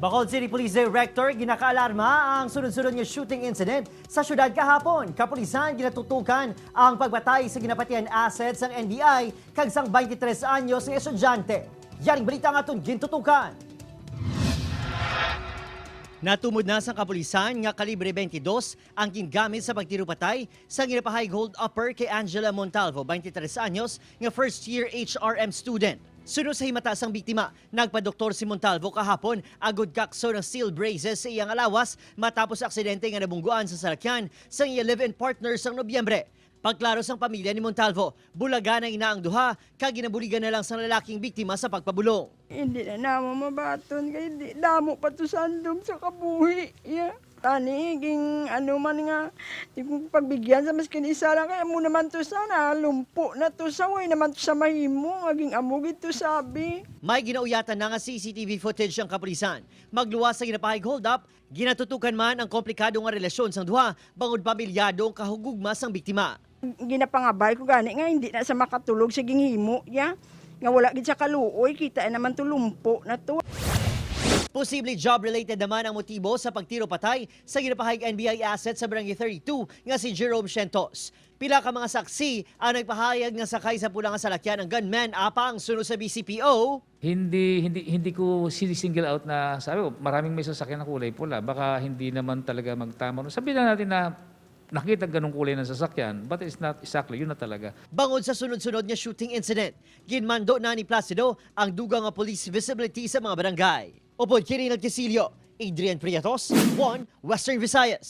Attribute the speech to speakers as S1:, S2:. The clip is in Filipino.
S1: Bacolod City Police Director, ginakaalarma ang sunod-sunod nga shooting incident sa syudad kahapon. Kapulisan ginatutukan ang pagbatay sa ginapatian assets ng NBI kag sang 23 anyos nga estudyante. Yaring balita nga itong gintutukan. Natumod na sa kapulisan nga kalibre 22 ang gingamit sa pagtirupatay sa ginapahayag hold upper kay Angela Montalvo, 23 anyos, nga first year HRM student. Sunod sa himata sang biktima, nagpadoktor si Montalvo kahapon agod kakso ng steel braces sa iyang alawas matapos aksidente nga nabungguan sa salakyan sa iyang live-in partner sang Nobyembre. Pagklaro sang pamilya ni Montalvo, bulaga na inaang duha, kag ginabuligan na lang sa lalaking biktima sa pagpabulong.
S2: Hindi na namo mabaton kay di damo pa to sandom sa kabuhi. Yeah. Tani, ging ano man nga, di kong pagbigyan sa maskin isa lang, kaya mo naman to sana, lumpo na to sa way naman to sa mahimo, aging amugit to sabi.
S1: May ginauyatan na nga CCTV footage ang kapulisan. Magluwas sa ginapahayag hold up, ginatutukan man ang komplikado nga relasyon sang duha, bangod pamilyado ang kahugugma sang biktima.
S2: Ginapangabay ko gani nga, hindi na sa makatulog sa ginghimo, ya. Nga wala gid sa kaluoy, kita naman to lumpo na to.
S1: Posible job-related naman ang motibo sa pagtiro patay sa ginapahayag NBI asset sa Barangay 32 nga si Jerome Shentos. Pila ka mga saksi ang nagpahayag nga sakay sa pulang salakyan ng gunman apang sunod sa BCPO.
S3: Hindi ko sinisingle out na sabi ko, maraming may sasakyan na kulay pula. Baka hindi naman talaga magtama. Sabihin na natin na nakita ganong kulay ng sasakyan, but it's not exactly, yun na talaga.
S1: Bangod sa sunod-sunod nga shooting incident, ginmando na ni Placido ang dugang nga police visibility sa mga barangay. Upod kini nagkisilyo, Adrian Priatos, 1 Western Visayas.